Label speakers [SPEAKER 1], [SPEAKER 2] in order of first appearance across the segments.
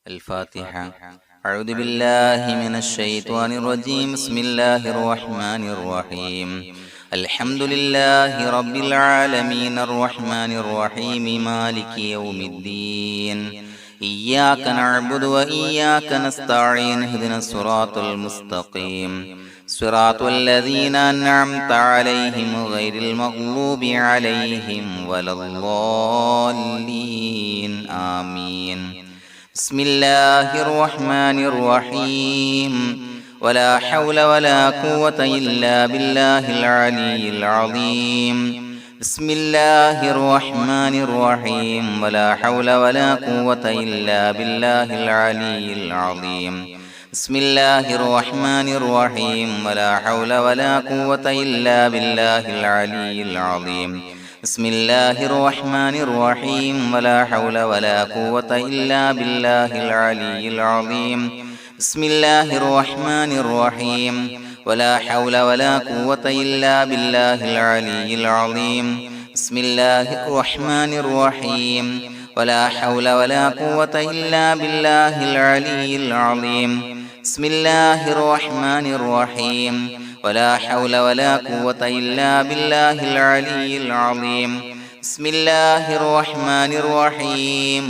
[SPEAKER 1] الفاتحة. أعوذ بالله من الشيطان الرجيم. بسم الله الرحمن الرحيم. الحمد لله رب العالمين الرحمن الرحيم مالك يوم الدين. إياك نعبد وإياك نستعين. اهدنا الصراط المستقيم صراط الذين أنعمت عليهم غير المغضوب عليهم ولا الضالين. آمين. بسم الله الرحمن الرحيم. ولا حول ولا قوة إلا بالله العلي العظيم. بسم الله الرحمن الرحيم. ولا حول ولا قوة إلا بالله العلي العظيم. بسم الله الرحمن الرحيم. ولا حول ولا قوة إلا بالله العلي العظيم. بسم الله الرحمن الرحيم. ولا حول ولا قوة إلا بالله العلي العظيم. بسم الله الرحمن الرحيم. ولا حول ولا قوة إلا بالله العلي العظيم. بسم الله الرحمن الرحيم. ولا حول ولا قوة إلا بالله العلي العظيم. بسم الله الرحمن الرحيم. ولا حول ولا قوة إلا بالله العلي العظيم. بسم الله الرحمن الرحيم.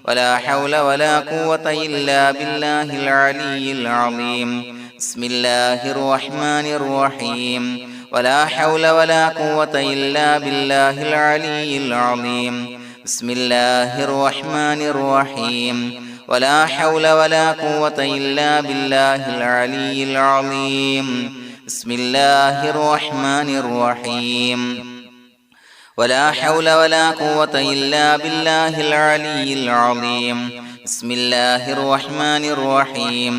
[SPEAKER 1] ولا حول ولا قوة إلا بالله العلي العظيم. بسم الله الرحمن الرحيم. ولا حول ولا قوة إلا بالله العلي العظيم. بسم الله الرحمن الرحيم. ولا حول ولا قوة إلا بالله العلي العظيم. بسم الله الرحمن الرحيم. ولا حول ولا قوة إلا بالله العلي العظيم. بسم الله الرحمن الرحيم.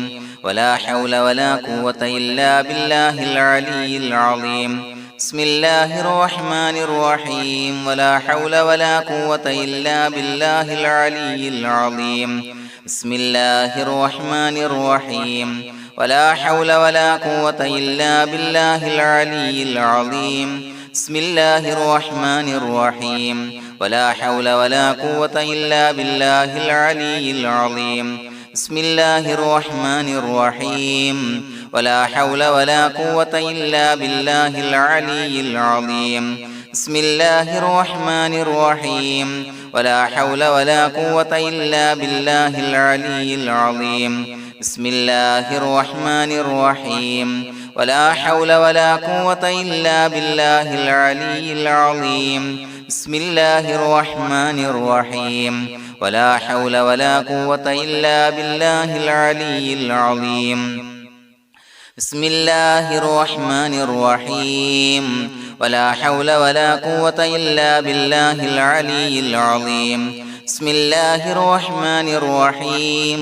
[SPEAKER 1] ولا حول ولا قوة إلا بالله العلي العظيم. بسم الله الرحمن الرحيم. ولا حول ولا قوة إلا بالله العلي العظيم. بسم الله الرحمن الرحيم. ولا حول ولا قوة إلا بالله العلي العظيم. بسم الله الرحمن الرحيم. ولا حول ولا قوة إلا بالله العلي العظيم. بسم الله الرحمن الرحيم. ولا حول ولا قوة إلا بالله العلي العظيم. بسم الله الرحمن الرحيم. ولا حول ولا قوة إلا بالله العلي العظيم. بسم الله الرحمن الرحيم. ولا حول ولا قوة إلا بالله العلي العظيم. بسم الله الرحمن الرحيم. ولا حول ولا قوة إلا بالله العلي العظيم. بسم الله الرحمن الرحيم. ولا حول ولا قوة إلا بالله العلي العظيم. بسم الله الرحمن الرحيم.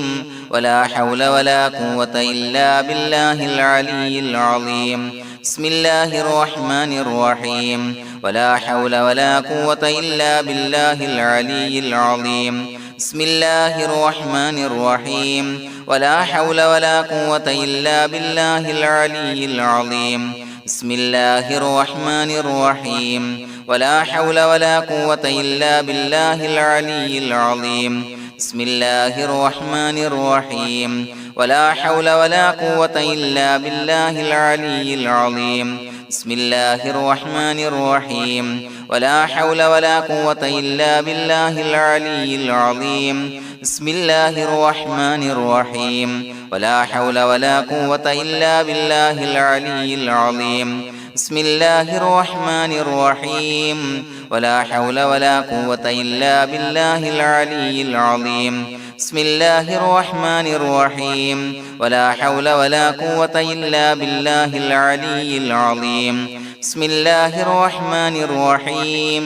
[SPEAKER 1] ولا حول ولا قوة إلا بالله العلي العظيم. بسم الله الرحمن الرحيم. ولا حول ولا قوة إلا بالله العلي العظيم. بسم الله الرحمن الرحيم. ولا حول ولا قوة إلا بالله العلي العظيم. بسم الله الرحمن الرحيم. ولا حول ولا قوة إلا بالله العلي العظيم. بسم الله الرحمن الرحيم. ولا حول ولا قوة إلا بالله العلي العظيم. بسم الله الرحمن الرحيم. ولا حول ولا قوة إلا بالله العلي العظيم. بسم الله الرحمن الرحيم. ولا حول ولا قوة إلا بالله العلي العظيم. بسم الله الرحمن الرحيم. ولا حول ولا قوة إلا بالله العلي العظيم. بسم الله الرحمن الرحيم. ولا حول ولا قوة إلا بالله العلي العظيم. بسم الله الرحمن الرحيم.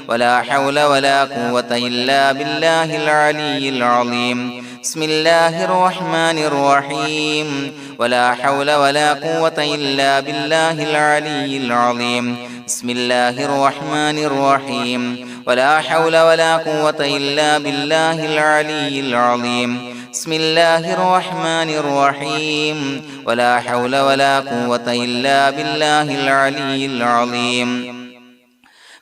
[SPEAKER 1] ولا حول ولا قوة إلا بالله العلي العظيم. بسم الله الرحمن الرحيم. ولا حول ولا قوة إلا بالله العلي العظيم. بسم الله الرحمن الرحيم. ولا حول ولا قوة إلا بالله العلي العظيم. بسم الله الرحمن الرحيم. ولا حول ولا قوة إلا بالله العلي العظيم.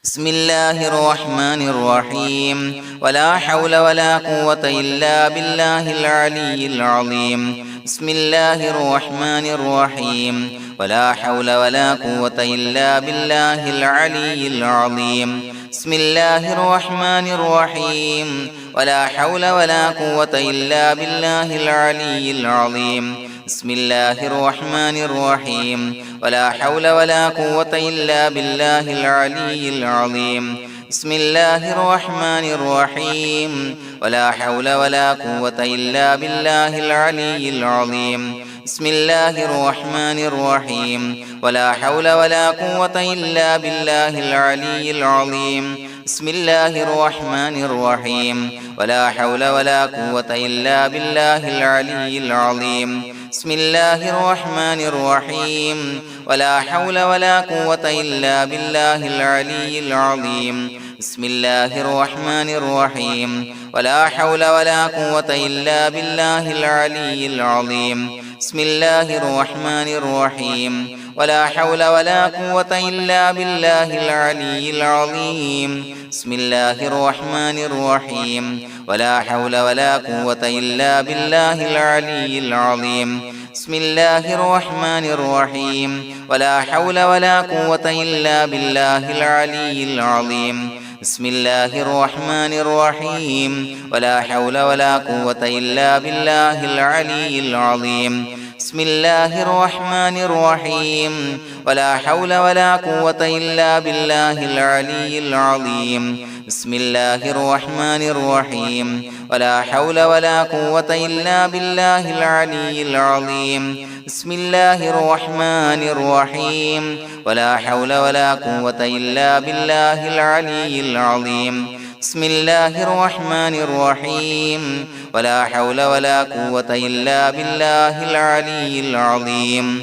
[SPEAKER 1] بسم الله الرحمن الرحيم ولا حول ولا قوة إلا بالله العلي العظيم بسم الله الرحمن الرحيم ولا حول ولا قوة إلا بالله العلي العظيم بسم الله الرحمن الرحيم ولا حول ولا قوة إلا بالله العلي العظيم بسم الله الرحمن الرحيم ولا حول ولا قوة إلا بالله العلي العظيم بسم الله الرحمن الرحيم ولا حول ولا قوة إلا بالله العلي العظيم بسم الله الرحمن الرحيم ولا حول ولا قوة إلا بالله العلي العظيم بسم الله الرحمن الرحيم ولا حول ولا قوة إلا بالله العلي العظيم بسم الله الرحمن الرحيم ولا حول ولا قوة إلا بالله العلي العظيم بسم الله الرحمن الرحيم ولا حول ولا قوة إلا بالله العلي العظيم بسم الله الرحمن الرحيم ولا حول ولا قوة إلا بالله العلي العظيم بسم الله الرحمن الرحيم ولا حول ولا قوة إلا بالله العلي العظيم بسم الله الرحمن الرحيم ولا حول ولا قوة إلا بالله العلي العظيم بسم الله الرحمن الرحيم ولا حول ولا قوة إلا بالله العلي العظيم بسم الله الرحمن الرحيم ولا حول ولا قوة إلا بالله العلي العظيم بسم الله الرحمن الرحيم ولا حول ولا قوة إلا بالله العلي العظيم بسم الله الرحمن الرحيم ولا حول ولا قوة إلا بالله العلي العظيم بسم الله الرحمن الرحيم ولا حول ولا قوة إلا بالله العلي العظيم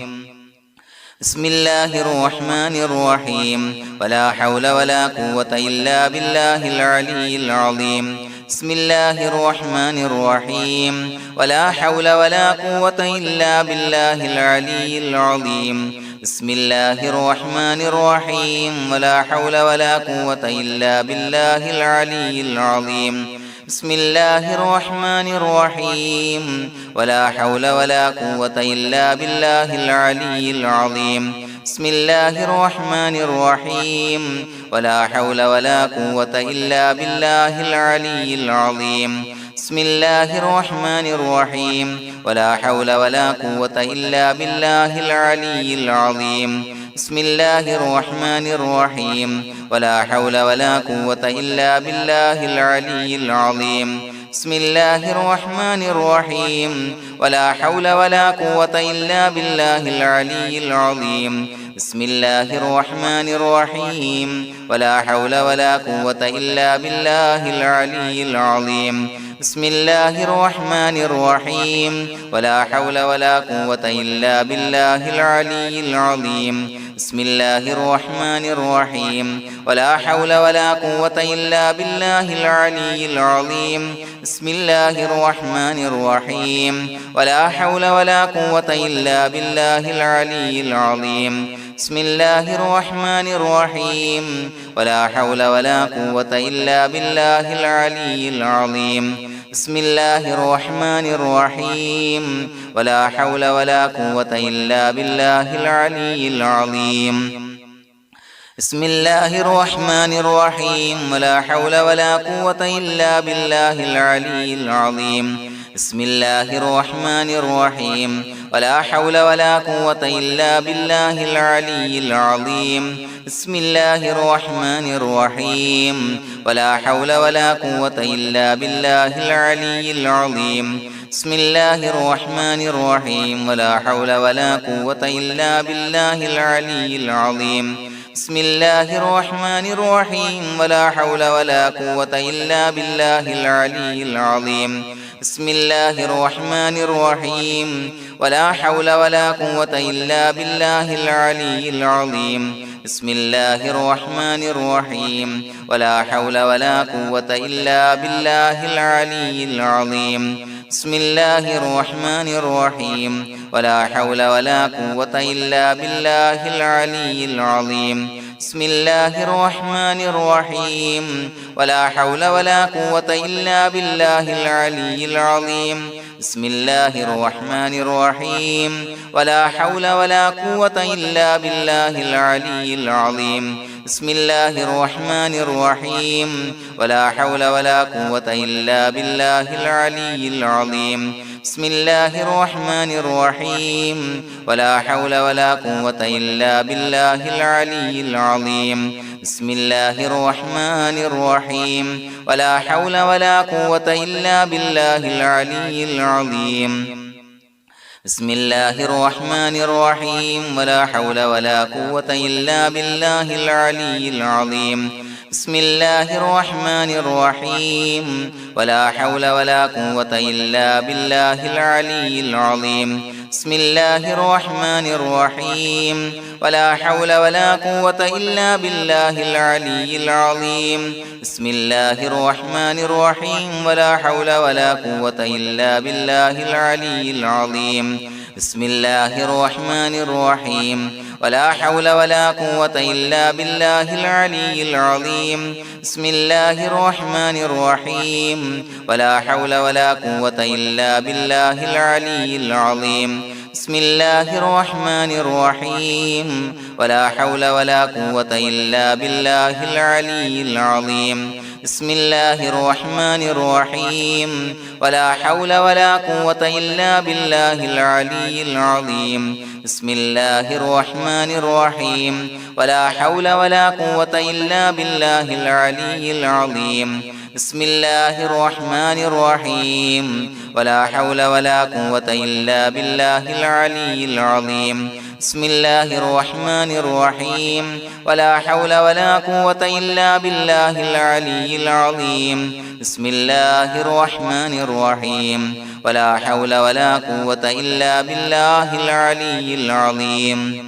[SPEAKER 1] بسم الله الرحمن الرحيم ولا حول ولا قوة إلا بالله العلي العظيم بسم الله الرحمن الرحيم ولا حول ولا قوة إلا بالله العلي العظيم بسم الله الرحمن الرحيم ولا حول ولا قوة إلا بالله العلي العظيم بسم الله الرحمن الرحيم ولا حول ولا قوة إلا بالله العلي العظيم بسم الله الرحمن الرحيم ولا حول ولا قوة إلا بالله العلي العظيم بسم الله الرحمن الرحيم ولا حول ولا قوة إلا بالله العلي العظيم بسم الله الرحمن الرحيم ولا حول ولا قوة إلا بالله العلي العظيم بسم الله الرحمن الرحيم ولا حول ولا قوة إلا بالله العلي العظيم بسم الله الرحمن الرحيم ولا حول ولا قوة إلا بالله العلي العظيم بسم الله الرحمن الرحيم ولا حول ولا قوة إلا بالله العلي العظيم بسم الله الرحمن الرحيم ولا حول ولا قوة إلا بالله العلي العظيم بسم الله الرحمن الرحيم ولا حول ولا قوة إلا بالله العلي العظيم بسم الله الرحمن الرحيم ولا حول ولا قوة إلا بالله العلي العظيم بسم الله الرحمن الرحيم ولا حول ولا قوة إلا بالله العلي العظيم بسم الله الرحمن الرحيم ولا حول ولا قوة إلا بالله العلي العظيم بسم الله الرحمن الرحيم ولا حول ولا قوة إلا بالله العلي العظيم بسم الله الرحمن الرحيم ولا حول ولا قوة إلا بالله العلي العظيم بسم الله الرحمن الرحيم ولا حول ولا قوة إلا بالله العلي العظيم بسم الله الرحمن الرحيم ولا حول ولا قوة إلا بالله العلي العظيم بسم الله الرحمن الرحيم ولا حول ولا قوة إلا بالله العلي العظيم بسم الله الرحمن الرحيم ولا حول ولا قوة إلا بالله العلي العظيم بسم الله الرحمن الرحيم ولا حول ولا قوة إلا بالله العلي العظيم بسم الله الرحمن الرحيم ولا حول ولا قوة إلا بالله العلي العظيم بسم الله الرحمن الرحيم ولا حول ولا قوة إلا بالله العلي العظيم بسم الله الرحمن الرحيم ولا حول ولا قوة إلا بالله العلي العظيم بسم الله الرحمن الرحيم ولا حول ولا قوة إلا بالله العلي العظيم بسم الله الرحمن الرحيم ولا حول ولا قوة إلا بالله العلي العظيم بسم الله الرحمن الرحيم ولا حول ولا قوة إلا بالله العلي العظيم بسم الله الرحمن الرحيم ولا حول ولا قوة إلا بالله العلي العظيم بسم الله الرحمن الرحيم ولا حول ولا قوة إلا بالله العلي العظيم بسم الله الرحمن الرحيم ولا حول ولا قوة إلا بالله العلي العظيم بسم الله الرحمن الرحيم ولا حول ولا قوة إلا بالله العلي العظيم بسم الله الرحمن الرحيم ولا حول ولا قوة إلا بالله العلي العظيم بسم الله الرحمن الرحيم ولا حول ولا قوة إلا بالله العلي العظيم بسم الله الرحمن الرحيم ولا حول ولا قوة إلا بالله العلي العظيم بسم الله الرحمن الرحيم ولا حول ولا قوة إلا بالله العلي العظيم بسم الله الرحمن الرحيم ولا حول ولا قوة إلا بالله العلي العظيم بسم الله الرحمن الرحيم ولا حول ولا قوة إلا بالله العلي العظيم بسم الله الرحمن الرحيم ولا حول ولا قوة إلا بالله العلي العظيم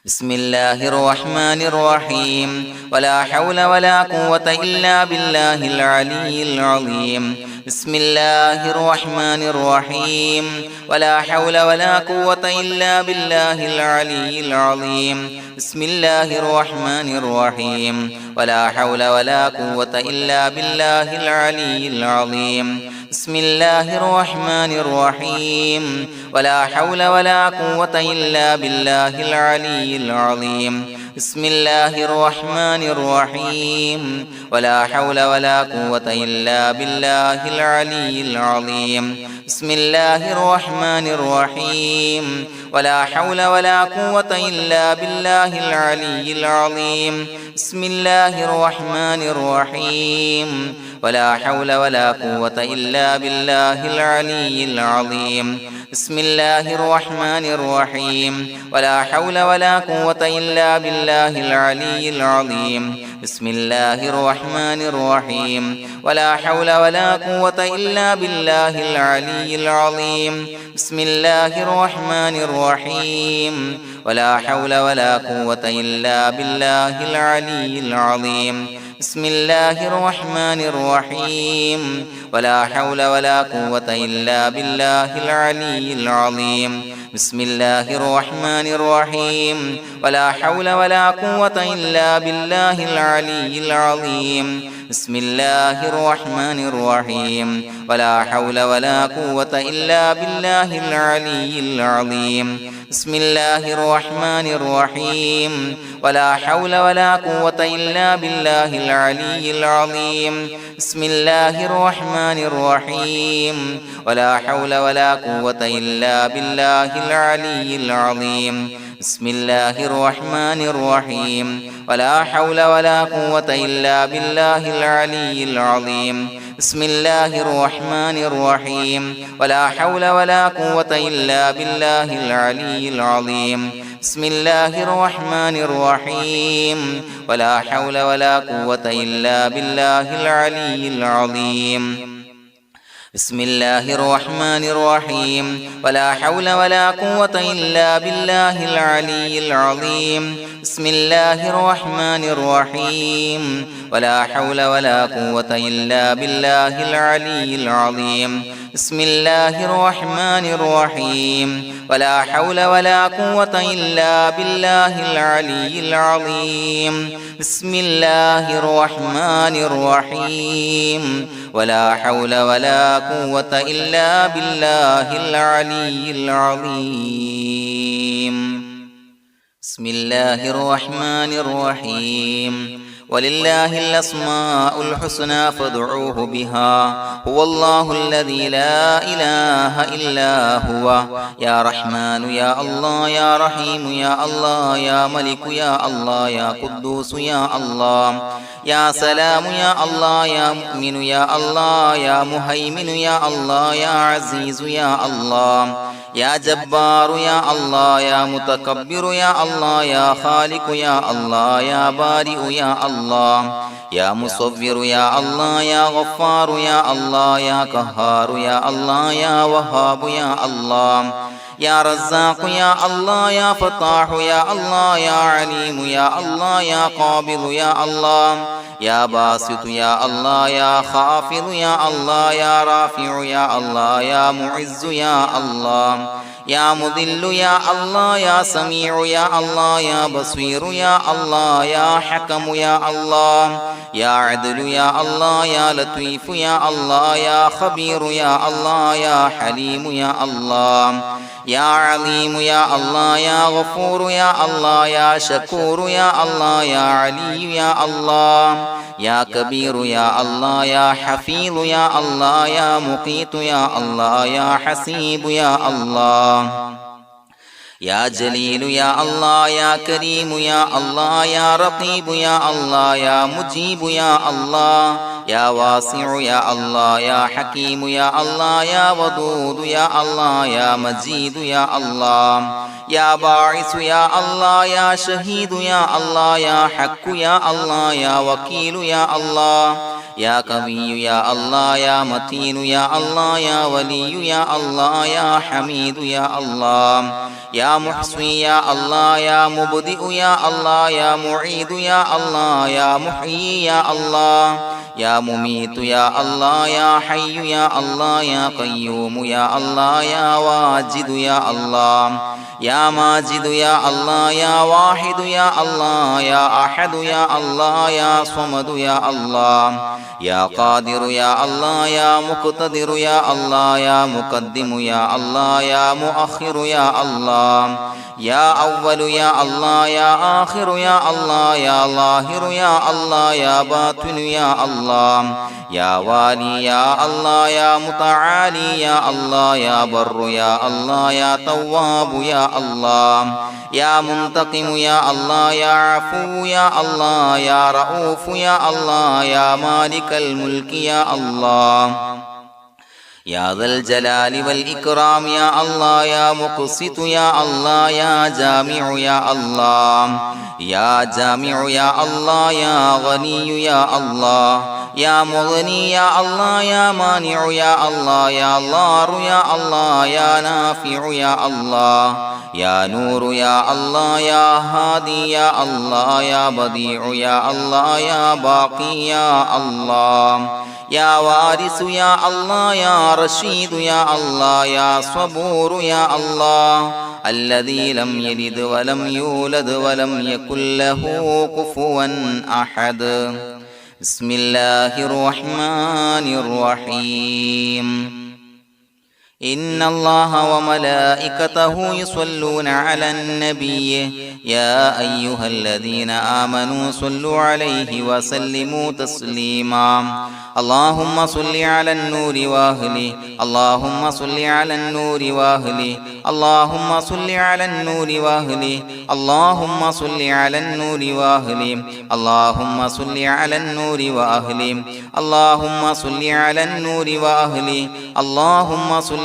[SPEAKER 1] بسم الله الرحمن الرحيم ولا حول ولا قوة إلا بالله العلي العظيم بسم الله الرحمن الرحيم ولا حول ولا قوة إلا بالله العلي العظيم بسم الله الرحمن الرحيم ولا حول ولا قوة إلا بالله العلي العظيم بسم الله الرحمن الرحيم ولا حول ولا قوة إلا بالله العلي العظيم بسم الله الرحمن الرحيم ولا حول ولا قوة إلا بالله العلي العظيم بسم الله الرحمن الرحيم ولا حول ولا قوة إلا بالله العلي العظيم بسم الله الرحمن الرحيم ولا حول ولا قوة إلا بالله العلي العظيم بسم الله الرحمن الرحيم ولا حول ولا قوة إلا بالله العلي العظيم بسم الله الرحمن الرحيم ولا حول ولا قوة إلا بالله العلي العظيم بسم الله الرحمن الرحيم ولا حول ولا قوة إلا بالله العلي العظيم بسم الله الرحمن الرحيم ولا حول ولا قوة إلا بالله العلي العظيم بسم الله الرحمن الرحيم ولا حول ولا قوة إلا بالله العلي العظيم بسم الله الرحمن الرحيم ولا حول ولا قوة إلا بالله العلي العظيم بسم الله الرحمن الرحيم ولا حول ولا قوة إلا بالله العلي العظيم بسم الله الرحمن الرحيم ولا حول ولا قوة إلا بالله العلي العظيم بسم الله الرحمن الرحيم ولا حول ولا قوة إلا بالله العلي العظيم بسم الله الرحمن الرحيم ولا حول ولا قوة إلا بالله العلي العظيم بسم الله الرحمن الرحيم ولا حول ولا قوة إلا بالله العلي العظيم بسم الله الرحمن الرحيم ولا حول ولا قوة إلا بالله العلي العظيم بسم الله الرحمن الرحيم ولا حول ولا قوة إلا بالله العلي العظيم بسم الله الرحمن الرحيم ولا حول ولا قوة إلا بالله العلي العظيم بسم الله الرحمن الرحيم ولا حول ولا قوة إلا بالله العلي العظيم بسم الله الرحمن الرحيم ولله الأسماء الحسنى فادعوه بها هو الله الذي لا إله إلا هو يا رحمن يا الله يا رحيم يا الله يا ملك يا الله يا قدوس يا الله يا سلام يا الله يا مؤمن يا الله يا مهيمن يا الله يا عزيز يا الله يا جبار يا الله يا متكبر يا الله يا خالق يا الله يا بارئ يا الله يا مصور يا الله يا غفار يا الله يا قهار يا الله يا وهاب يا الله يا رزاق يا الله يا فتاح يا الله يا عليم يا الله يا قابض يا الله يا باسط يا الله يا خافض يا الله يا رافع يا الله يا معز يا الله يا مذل يا الله يا سميع يا الله يا بصير يا الله يا حكم يا الله يا عدل يا الله يا لطيف يا الله يا خبير يا الله يا حليم يا الله يا عليم يا الله يا غفور يا الله يا شكور يا الله يا علي يا الله يا كبير يا الله يا حفيظ يا الله يا مقيت يا الله يا حسيب يا الله يا جليل يا الله يا كريم يا الله يا رقيب يا الله يا مجيب يا الله يا واسع يا الله يا حكيم يا الله يا ودود يا الله يا مجيد يا الله يا باعث يا الله يا شهيد يا الله يا حق يا الله يا وكيل يا الله يا قوي يا الله يا متين يا الله يا ولي يا الله يا حميد يا الله يا محصي يا الله يا مبدئ يا الله يا معيد يا الله يا محيي يا الله يا مميت يا الله يا حي يا الله يا قيوم يا الله يا واجد يا الله يا ماجد يا الله يا واحد يا الله يا أحد يا الله يا صمد يا الله يا قادر يا الله يا مقتدر يا الله يا مقدم يا الله يا مؤخر يا الله يا أول يا الله يا آخر يا الله يا ظاهر يا الله يا باطن يا الله يا والي يا الله يا متعالي يا الله يا بر يا الله يا تواب يا الله يا منتقم يا الله يا عفو يا الله يا رؤوف يا الله يا مالك الملك يا الله يا ذا الجلال والإكرام يا الله يا مقسط يا الله يا جامع يا الله يا جامع يا الله يا غني يا الله يا مغني يا الله يا مانع يا الله يا ضار يا الله يا نافع يا الله يا نور يا الله يا هادي يا الله يا بديع يا الله يا باقي يا الله يا وارث يا الله يا رشيد يا الله يا صبور يا الله الذي لم يلد ولم يولد ولم يكن له كفوا أحد بسم الله الرحمن الرحيم إن الله وملائكته يصلون على النبي يا أيها الذين آمنوا صلوا عليه وسلموا تسليما اللهم صل على النور وأهله اللهم صل على النور وأهله اللهم صل على النور وأهله اللهم صل على النور وأهله اللهم صل على النور وأهله اللهم صل على النور وأهله اللهم صل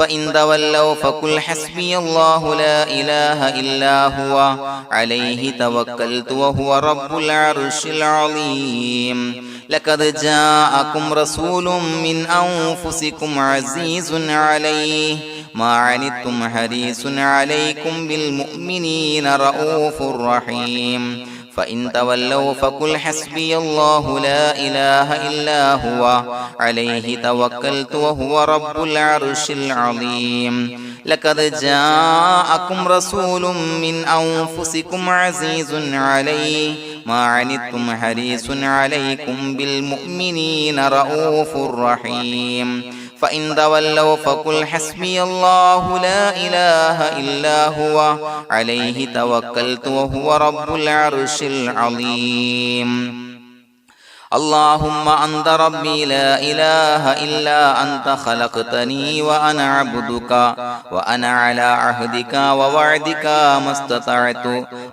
[SPEAKER 1] فإن تولوا فقل حسبي الله لا إله إلا هو عليه توكلت وهو رب العرش العظيم لقد جاءكم رسول من أنفسكم عزيز عليه ما عنتم حريص عليكم بالمؤمنين رؤوف رحيم فإن تولوا فقل حسبي الله لا إله إلا هو عليه توكلت وهو رب العرش العظيم لقد جاءكم رسول من أنفسكم عزيز عليه ما عنتم حريص عليكم بالمؤمنين رؤوف رحيم فإن تولوا فقل حسبي الله لا إله إلا هو عليه توكلت وهو رب العرش العظيم اللهم أنت ربي لا إله إلا أنت خلقتني وأنا عبدك وأنا على عهدك ووعدك ما استطعت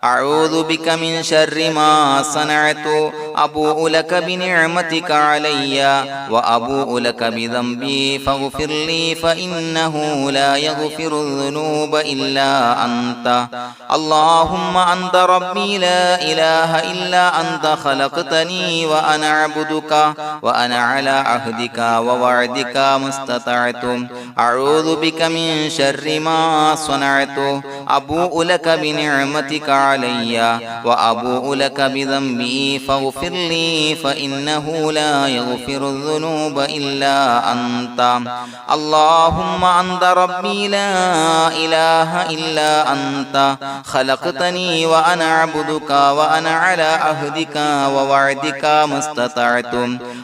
[SPEAKER 1] أعوذ بك من شر ما صنعت أبوء لك بنعمتك علي وأبوء لك بذنبي فاغفر لي فإنه لا يغفر الذنوب إلا أنت اللهم أنت ربي لا إله إلا أنت خلقتني وأنا عبدك وأنا على عهدك ووعدك ما استطعت أعوذ بك من شر ما صنعت أبوء لك بنعمتك علي وأبوء لك بذنبي فاغفر لي فإنه لا يغفر الذنوب إلا أنت اللهم أنت ربي لا إله إلا أنت خلقتني وأنا عبدك وأنا على عهدك ووعدك ما استطعت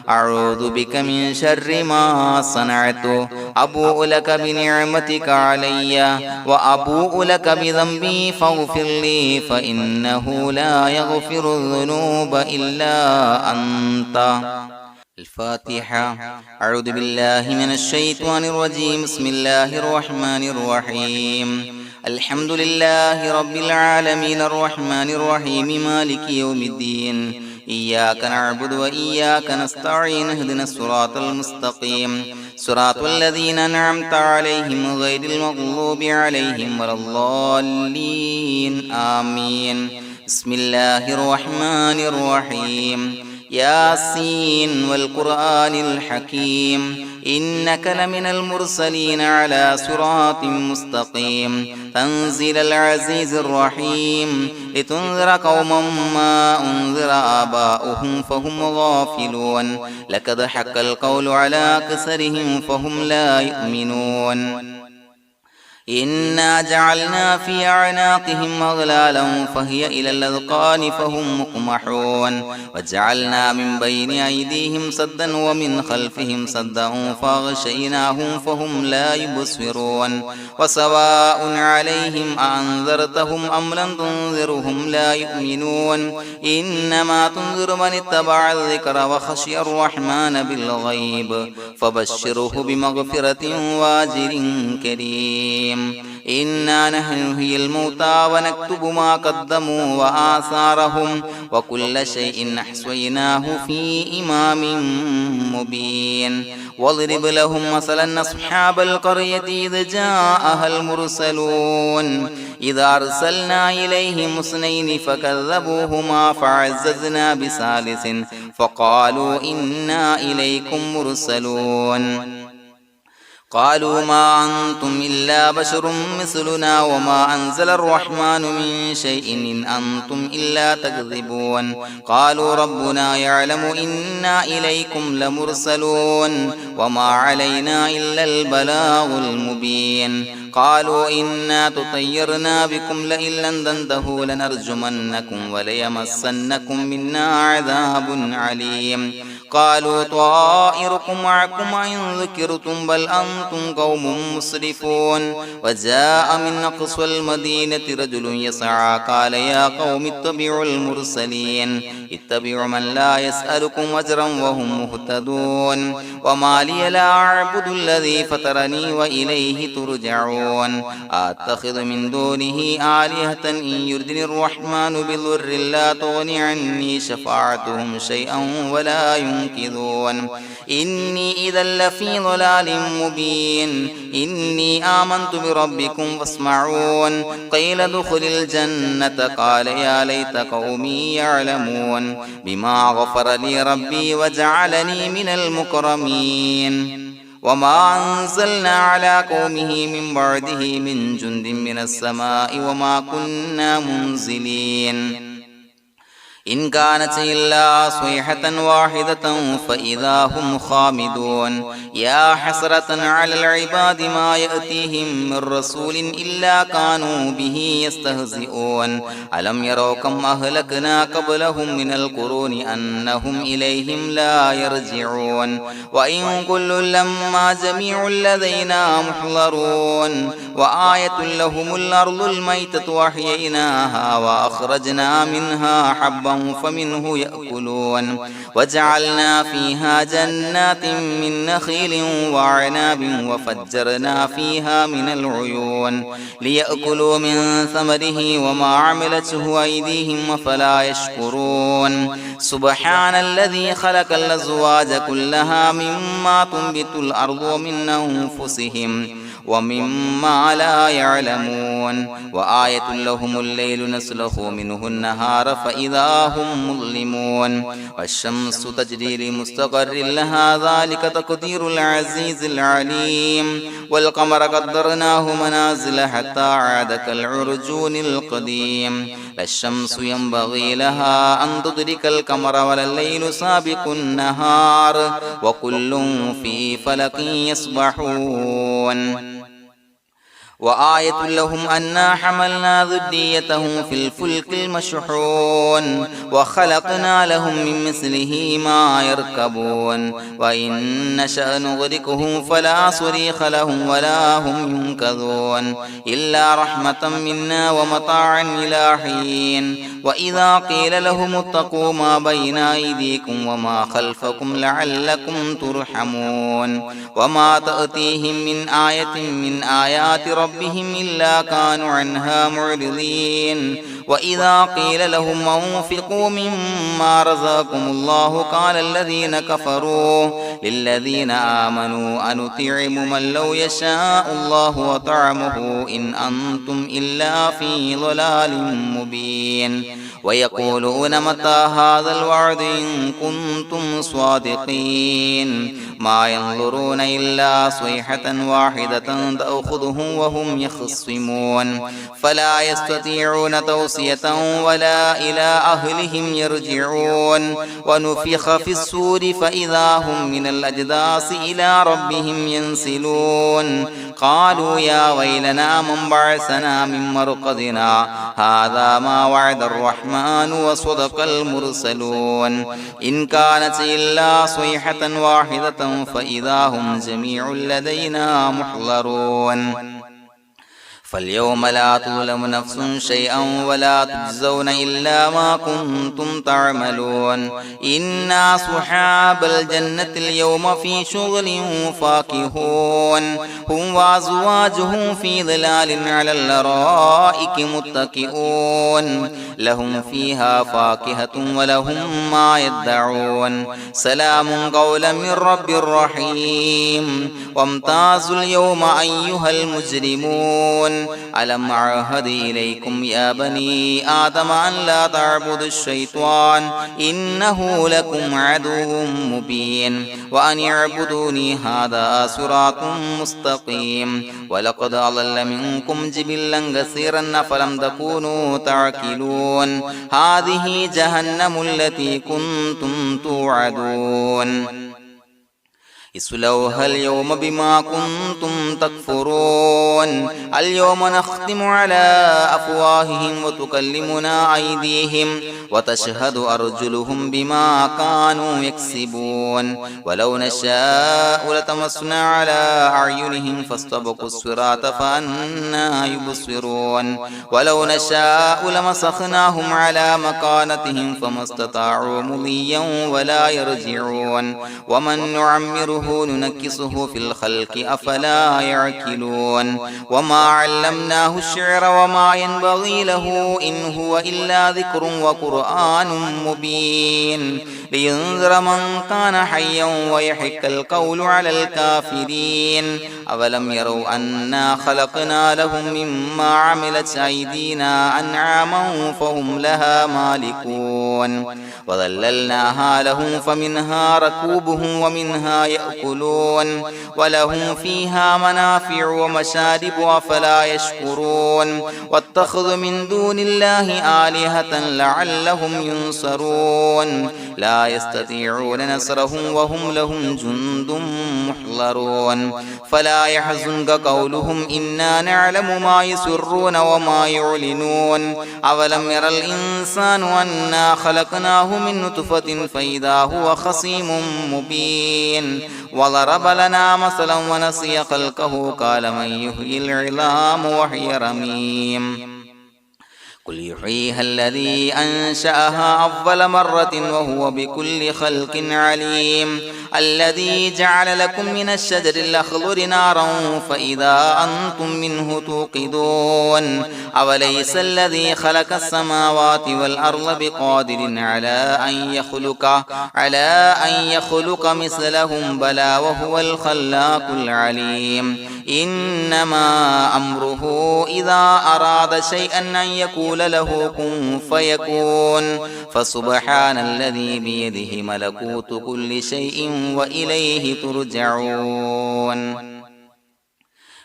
[SPEAKER 1] أعوذ بك من شر ما صنعت أبوء لك بنعمتك علي وأبوء لك بذنبي فاغفر لي فإنه لا يغفر الذنوب إلا أنت الفاتحة أعوذ بالله من الشيطان الرجيم بسم الله الرحمن الرحيم الحمد لله رب العالمين الرحمن الرحيم مالك يوم الدين إياك نعبد وإياك نستعين اهدنا الصراط المستقيم صراط الذين أنعمت عليهم غير المغضوب عليهم ولا الضالين آمين بسم الله الرحمن الرحيم ياسين والقرآن الحكيم إنك لمن المرسلين على صراط مستقيم تنزيل العزيز الرحيم لتنذر قوما ما أنذر آباؤهم فهم غافلون لقد حق القول على أكثرهم فهم لا يؤمنون إنا جعلنا في أعناقهم أغلالا فهي إلى الأذقان فهم مقمحون وجعلنا من بين أيديهم سدا ومن خلفهم سدا فأغشيناهم فهم لا يبصرون وسواء عليهم أأنذرتهم أم لم تنذرهم لا يؤمنون إنما تنذر من اتبع الذكر وخشي الرحمن بالغيب فبشره بمغفرة وأجر كريم إنا نحن نحيي الموتى ونكتب ما قدموا وآثارهم وكل شيء أحصيناه في إمام مبين واضرب لهم مثلا أصحاب القرية إذ جاءها المرسلون إذا أرسلنا إليهم اثنين فكذبوهما فعززنا بثالث فقالوا إنا إليكم مرسلون قالوا ما أنتم إلا بشر مثلنا وما أنزل الرحمن من شيء إن أنتم إلا تكذبون قالوا ربنا يعلم إنا إليكم لمرسلون وما علينا إلا البلاغ المبين قالوا إنا تطيرنا بكم لئن لم تنتهوا لنرجمنكم وليمسنكم منا عذاب عليم قالوا طائركم معكم إن ذكرتم بل أنتم قوم مسرفون وجاء من أقصى المدينة رجل يسعى قال يا قوم اتبعوا المرسلين اتبعوا من لا يسألكم أجرا وهم مهتدون وما لي لا أعبد الذي فطرني وإليه ترجعون أتخذ من دونه آلهة إن يردني الرحمن بضر لا تغني عني شفاعتهم شيئا ولا ينصرون ينكثون إني إذا لفي ضلال مبين إني آمنت بربكم فاسمعون قيل ادخل الجنة قال يا ليت قومي يعلمون بما غفر لي ربي وجعلني من المكرمين وما أنزلنا على قومه من بعده من جند من السماء وما كنا منزلين إن كانت إلا صيحة واحدة فإذا هم خامدون يا حسرة على العباد ما يأتيهم من رسول إلا كانوا به يستهزئون ألم يروا كم أهلكنا قبلهم من القرون أنهم إليهم لا يرجعون وإن كل لما جميع لدينا محضرون وآية لهم الأرض الميتة وأحييناها وأخرجنا منها حبا فمنه يأكلون وجعلنا فيها جنات من نخيل وعناب وفجرنا فيها من العيون ليأكلوا من ثمره وما عملته أيديهم فلا يشكرون سبحان الذي خلق الأزواج كلها مما تنبت الأرض ومن أنفسهم ومما لا يعلمون وآية لهم الليل نسلخ منه النهار فإذا هم مظلمون والشمس تجري لمستقر لها ذلك تقدير العزيز العليم والقمر قدرناه منازل حتى عاد كالعرجون القديم لا الشمس ينبغي لها أن تدرك القمر ولا الليل سابق النهار وكل في فلك يسبحون وآية لهم أنا حملنا ذريتهم في الفلك المشحون وخلقنا لهم من مثله ما يركبون وإن نشأ نغرقهم فلا صريخ لهم ولا هم ينقذون إلا رحمة منا ومتاعا إلى حين وإذا قيل لهم اتقوا ما بين أيديكم وما خلفكم لعلكم ترحمون وما تأتيهم من آية من آيات ربهم إلا كانوا عنها معرضين وإذا قيل لهم أنفقوا مما رزقكم الله قال الذين كفروا للذين آمنوا أنطعم من لو يشاء الله وطعمه إن أنتم إلا في ضلال مبين ويقولون متى هذا الوعد إن كنتم صادقين ما ينظرون إلا صيحة واحدة تأخذهم وهم يخصمون فلا يستطيعون توصية ولا إلى أهلهم يرجعون ونفخ في الصور فإذا هم من الأجداث إلى ربهم ينسلون قالوا يا ويلنا من بعثنا من مرقدنا هذا ما وعد الرحمن وصدق المرسلون إن كانت إلا صيحة واحدة فإذا هم جميع لدينا محضرون فاليوم لا تظلم نفس شيئا ولا تجزون إلا ما كنتم تعملون إنا أصحاب الجنة اليوم في شغل فاكهون هم وأزواجهم في ظلال على الأرائك متكئون لهم فيها فاكهة ولهم ما يدعون سلام قولا من رب رحيم وامتازوا اليوم أيها المجرمون ألم أعهد إليكم يا بني آدم أن لا تعبدوا الشيطان إنه لكم عدو مبين وأن اعبدوني هذا صراط مستقيم ولقد أضل منكم جبلا كثيرا فلم تكونوا تعقلون هذه جهنم التي كنتم توعدون اصلوها اليوم بما كنتم تكفرون اليوم نختم على أفواههم وتكلمنا أيديهم وتشهد أرجلهم بما كانوا يكسبون ولو نشاء لتمسنا على أعينهم فاستبقوا الصراط فأنى يبصرون ولو نشاء لمسخناهم على مكانتهم فما استطاعوا مضيا ولا يرجعون ومن نعمره نعمره ننكسه في الخلق أفلا يعقلون وما علمناه الشعر وما ينبغي له إن هو إلا ذكر وقرآن مبين لينذر من كان حيا ويحق القول على الكافرين أولم يروا أنا خلقنا لهم مما عملت أيدينا أنعاما فهم لها مالكون وظللناها لهم فمنها ركوبهم ومنها يأكلون ولهم فيها منافع ومشارب أفلا يشكرون واتخذوا من دون الله آلهة لعلهم ينصرون لا يستطيعون نصرهم وهم لهم جند محضرون فلا يحزنك قولهم إنا نعلم ما يسرون وما يعلنون أولم ير الإنسان أنا خلقناه من نطفة فإذا هو خصيم مبين وضرب لنا مثلا ونسي خلقه قال من يحيي العظام وهي رميم قل يحييها الذي أنشأها أول مرة وهو بكل خلق عليم الذي جعل لكم من الشجر الأخضر نارا فإذا أنتم منه توقدون أوليس الذي خلق السماوات والأرض بقادر على أن يخلق مثلهم بلى وهو الخلاق العليم إنما أمره إذا أراد شيئا أن يقول له كن فيكون فسبحان الذي بيده ملكوت كل شيء وإليه ترجعون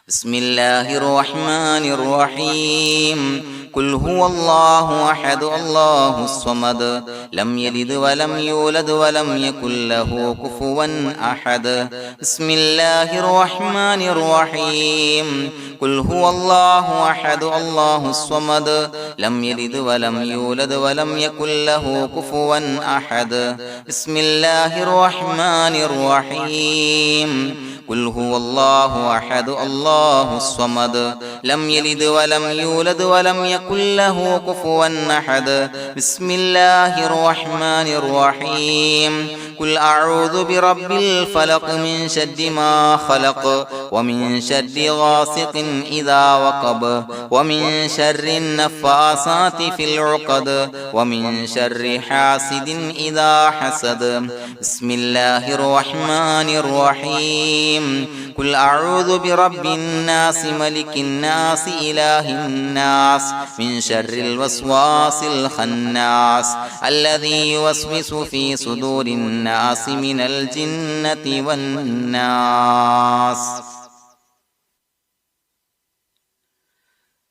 [SPEAKER 1] بسم الله الرحمن الرحيم قل هو الله أحد الله الصمد لم يلد ولم يولد ولم يكن له كفوا أحد بسم الله الرحمن الرحيم قل هو الله أحد الله الصمد لم يلد ولم يولد ولم يكن له كفوا أحد بسم الله الرحمن الرحيم قل هو الله أحد الله الصمد لم يلد ولم يولد ولم يكن له كفوا أحد بسم الله الرحمن الرحيم قل أعوذ برب الفلق من شر ما خلق ومن شر غاسق إذا وقب ومن شر النفاثات في العقد ومن شر حاسد إذا حسد بسم الله الرحمن الرحيم قل أعوذ برب الناس ملك الناس إله الناس من شر الوسواس الخناس الذي يوسوس في صدور الناس من الجنة والناس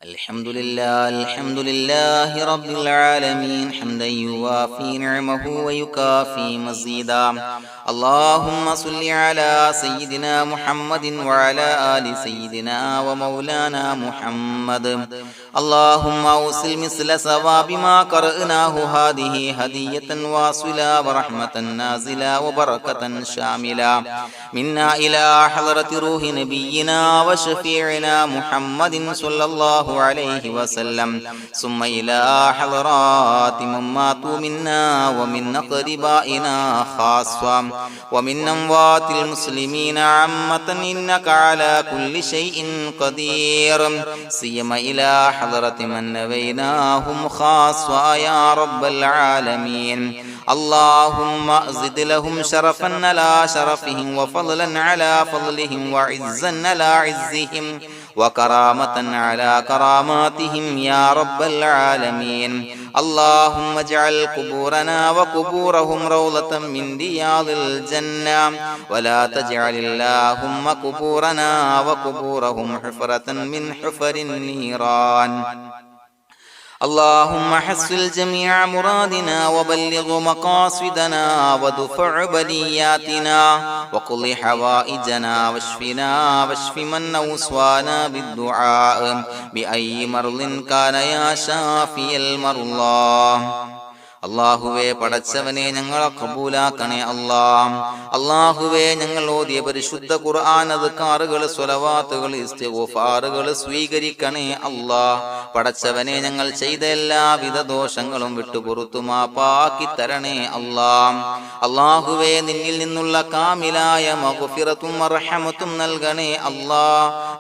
[SPEAKER 1] الحمد لله رب العالمين حمدا يوافي نعمه ويكافي مزيدا اللهم صل على سيدنا محمد وعلى آل سيدنا ومولانا محمد اللهم أوصل مثل ثواب ما قرأناه هذه هدية واصلة ورحمة نازلة وبركة شاملة منا إلى حضرة روح نبينا وشفيعنا محمد صلى الله عليه وسلم ثم إلى حضرات من ماتوا منا ومن أقربائنا خاصة ومن أموات المسلمين عامة إنك على كل شيء قدير سيما إلى حضرة من نبيناهم خاصة يا رب العالمين اللهم زد لهم شرفا على شرفهم وفضلا على فضلهم وعزا على عزهم وكرامة على كراماتهم يا رب العالمين اللهم اجعل قبورنا وقبورهم روضة من رياض الجنة ولا تجعل اللهم قبورنا وقبورهم حفرة من حفر النيران اللهم حصل جميع مرادنا وبلغ مقاصدنا ودفع بلياتنا وقض حوائجنا واشفنا واشف من أوصانا بالدعاء بأي مرض كان يا شافي المرضى അല്ലാഹുവേ പടച്ചവനെ ഞങ്ങളെ ഖബൂലാക്കണേ അല്ലാ. അല്ലാഹുവേ ഞങ്ങൾ ഓതിയ പരിശുദ്ധ ഖുർആൻ അദ്കാറുകൾ സ്വലവാത്തുകൾ ഇസ്തിഗ്ഫാറുകൾ സ്വീകരിക്കണേ അല്ലാ. പടച്ചവനെ ഞങ്ങൾ ചെയ്ത എല്ലാവിധ ദോഷങ്ങളും വിട്ടുപുറത്തു മാപ്പാക്കി തരണേ അല്ലാ. അല്ലാഹുവേ നിന്നിൽ നിന്നുള്ള കാമിലായ മഗ്ഫിറത്തും റഹ്മത്തും നൽകണേ അല്ലാ.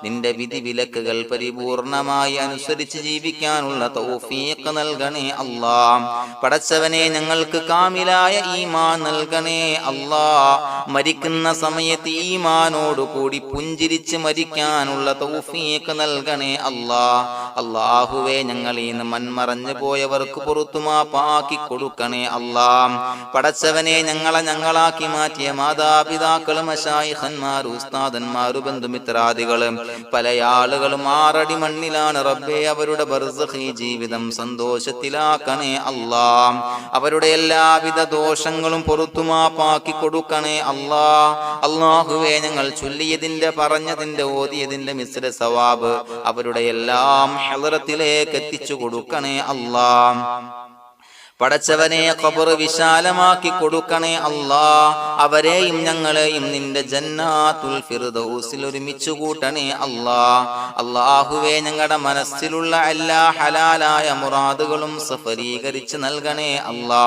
[SPEAKER 1] നിന്റെ വിധി വിലക്കുകൾ പരിപൂർണമായി അനുസരിച്ച് ജീവിക്കാനുള്ള തൗഫീഖ് നൽകണേ അല്ലാ. പടച്ചവനെ ഞങ്ങൾക്ക് കാമിലായ ഈമാൻ നൽകണേ അല്ലാ. മരിക്കുന്ന സമയത്ത് ഈമാനോട് കൂടി പുഞ്ചിരിച്ച് മരിക്കാനുള്ള തൗഫീഖ് നൽകണേ അല്ലാ. അല്ലാഹുവേ ഞങ്ങളിൽ നിന്ന് മൺമറഞ്ഞു പോയവർക്ക് പുറത്തു മാപ്പാക്കി കൊടുക്കണേ അല്ലാ. പടച്ചവനെ ഞങ്ങളാക്കി മാറ്റിയ മാതാപിതാക്കളും മശായിഖന്മാരും ഉസ്താദന്മാരും ബന്ധുമിത്രാദികളും പല ആളുകളും 6 അടി മണ്ണിലാണ് റബ്ബേ. അവരുടെ ബർസഖി ജീവിതം സന്തോഷത്തിലാക്കണേ അല്ലാ. അവരുടെ എല്ലാവിധ ദോഷങ്ങളും പുറത്തു മാപ്പാക്കി കൊടുക്കണേ അല്ലാ. അല്ലാഹുവേ ഞങ്ങൾ ചൊല്ലിയതിന്റെ പറഞ്ഞതിന്റെ ഓതിയതിന്റെ മിശ്ര സവാബ് അവരുടെ എല്ലാം ഹളറത്തിലേക്ക് എത്തിച്ചു കൊടുക്കണേ അല്ലാ. പടച്ചവനെ ഖബർ വിശാലമാക്കി കൊടുക്കണേ അല്ലാ. അവരെയും ഞങ്ങളെയും നിന്റെ ജന്നാത്തുൽ ഫിർദൗസിൽ ഒരുമിച്ച് കൂട്ടണേ അല്ലാ. അല്ലാഹുവേ ഞങ്ങളുടെ മനസ്സിലുള്ള എല്ലാ ഹലാലായ മുറാദുകളും സഫലീകരിച്ച് നൽകണേ അല്ലാ.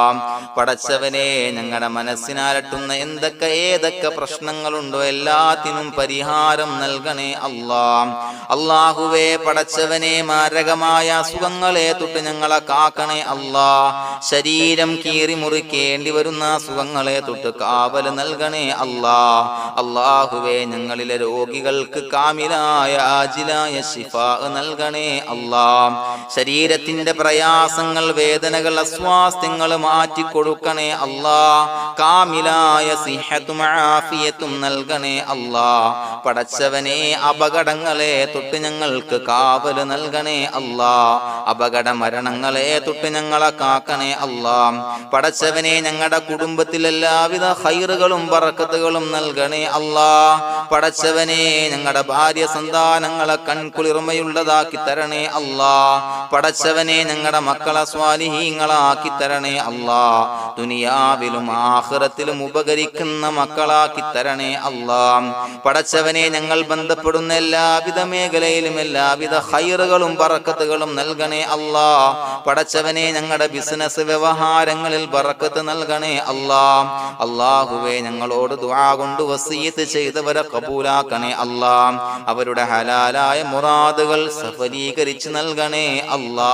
[SPEAKER 1] പടച്ചവനെ ഞങ്ങളുടെ മനസ്സിനാലട്ടുന്ന ഏതൊക്കെ പ്രശ്നങ്ങളുണ്ടോ എല്ലാത്തിനും പരിഹാരം നൽകണേ അല്ലാ. അല്ലാഹുവേ പടച്ചവനെ മാരകമായ അസുഖങ്ങളെ തൊട്ട് ഞങ്ങളെ കാക്കണേ അല്ലാ. ശരീരം കീറി മുറിക്കേണ്ടി വരുന്ന അസുഖങ്ങളെ തൊട്ട് കാവൽ നൽകണേ അല്ലാ. അല്ലാഹുവേ ഞങ്ങളിലെ രോഗികൾക്ക് കാമിലായ ആജിലായ ശിഫാ നൽകണേ അല്ലാ. ശരീരത്തിന്റെ പ്രയാസങ്ങൾ വേദനകൾ അസ്വാസ്ഥ്യങ്ങൾ മാറ്റിക്കൊടുക്കണേ അല്ലാ. കാമിലായ സിഹത്തും ആഫിയത്തും നൽകണേ അല്ലാ. പടച്ചവനെ അപകടങ്ങളെ തൊട്ട് ഞങ്ങൾക്ക് കാവൽ നൽകണേ അല്ലാ. അപകട മരണങ്ങളെ തൊട്ട് ഞങ്ങളെ കാക്കണേ അല്ലാ. പടച്ചവനെ ഞങ്ങളുടെ കുടുംബത്തിൽ എല്ലാവിധ ഖൈറുകളും ബറക്കത്തുകളും നൽകണേ അല്ലാ. പടച്ചവനെ ഞങ്ങളുടെ ഭാര്യ സന്താനങ്ങളെ കൺകുളിർമയുള്ളതാക്കി തരണേ അല്ലാ. പടച്ചവനെ ഞങ്ങളുടെ മക്കളെ സ്വാലിഹീങ്ങളാക്കി തരണേ അല്ലാ. ദുനിയാവിലും ആഖിറത്തിലും ഉപകരിക്കുന്ന മക്കളാക്കി തരണേ അല്ലാ. പടച്ചവനെ ഞങ്ങൾ ബന്ധപ്പെടുന്ന എല്ലാവിധ മേഖലയിലും എല്ലാവിധ ഖൈറുകളും ബറക്കത്തുകളും നൽകണേ അല്ലാ. പടച്ചവനെ ഞങ്ങളുടെ ബിസിനസ് വ്യവഹാരങ്ങളിൽ ബറക്കത്ത് നൽകണേ അല്ലാ. അല്ലാഹുവേ ഞങ്ങളോട് ദുആ കൊണ്ട് വസിയത്ത് ചെയ്തവരെ ഖബൂലാക്കണേ അല്ലാ. അവരുടെ ഹലാലായ മുറാദുകൾ സഫലീകരിച്ച് നൽകണേ അല്ലാ.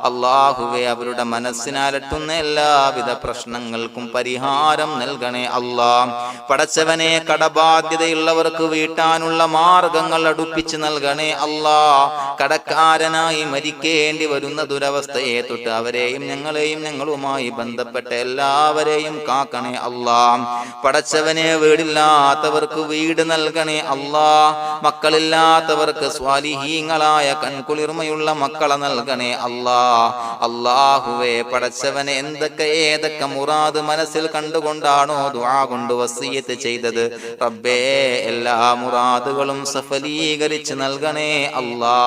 [SPEAKER 1] അല്ലാഹുവേ അവരുടെ മനസ്സിനാലട്ടുന്ന എല്ലാവിധ പ്രശ്നങ്ങൾക്കും പരിഹാരം നൽകണേ അല്ലാ. പടച്ചവനെ കടബാധ്യതയുള്ളവർക്ക് വീട്ടാനുള്ള മാർഗങ്ങൾ അടുപ്പിച്ച് നൽകണേ അല്ലാ. കടക്കാരനായി മരിക്കേണ്ടി വരുന്ന ദുരവസ്ഥയെ തൊട്ട് അവരെയും ഞങ്ങളെയും ഞങ്ങളുമായി ബന്ധപ്പെട്ട എല്ലാവരെയും കാക്കണേ അല്ലാ. പടച്ചവനെ വീടില്ലാത്തവർക്ക് വീട് നൽകണേ അല്ലാ. മക്കളില്ലാത്തവർക്ക് സ്വാലിഹീങ്ങളായ കൺകുളിർമയുള്ള മക്കളെ നൽകണേ അല്ലാ. അല്ലാഹുവേ പടച്ചവനെ ഏതൊക്കെ മുറാദ് മനസ്സിൽ കണ്ടുകൊണ്ടാണോ ദുആ കൊണ്ട് വസിയത്ത് ചെയ്തത് റബ്ബേ എല്ലാ മുറാദുകളും സഫലീകരിച്ച് നൽകണേ അല്ലാ.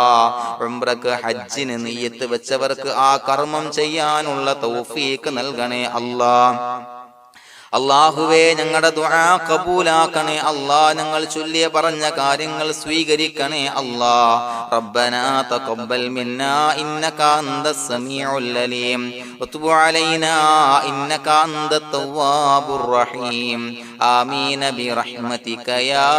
[SPEAKER 1] ഉംറക്ക് ഹജ്ജിന് നിയ്യത്ത് വെച്ചവർക്ക് ആ കർമ്മം ചെയ്യാനുള്ള തൗഫീഖ് നൽകണേ അല്ലാ. അല്ലാഹുവേ ഞങ്ങളുടെ ദുആ ഖബൂലാക്കണേ അല്ലാ. ഞങ്ങൾ ചൊല്ലിയ പറഞ്ഞ കാര്യങ്ങൾ സ്വീകരിക്കണേ അല്ലാ. റബ്ബനാ തഖബ്ബൽ മിന്നാ ഇന്നക അന്തസ് സമീഉൽ അലീം വതുബ് അലൈനാ ഇന്നക അന്തത് തവ്വാബുർ റഹീം. ആമീൻ ബിറഹ്മതിക യാ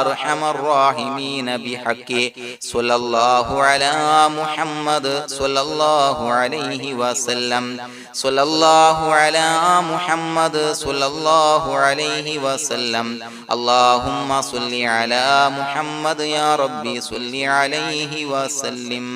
[SPEAKER 1] അർഹമർ റഹീമീൻ ബിഹഖി സ്വല്ലല്ലാഹു അലാ മുഹമ്മദ് സ്വല്ലല്ലാഹു അലൈഹി വസല്ലം. സ്വല്ലല്ലാഹു അലാ മുഹമ്മദ് സ്വല്ലല്ലാഹു അലൈഹി വസല്ലം. അല്ലാഹുമ്മ സ്വല്ലി അലാ മുഹമ്മദ് യാ റബ്ബി സ്വല്ലി അലൈഹി വസല്ലം.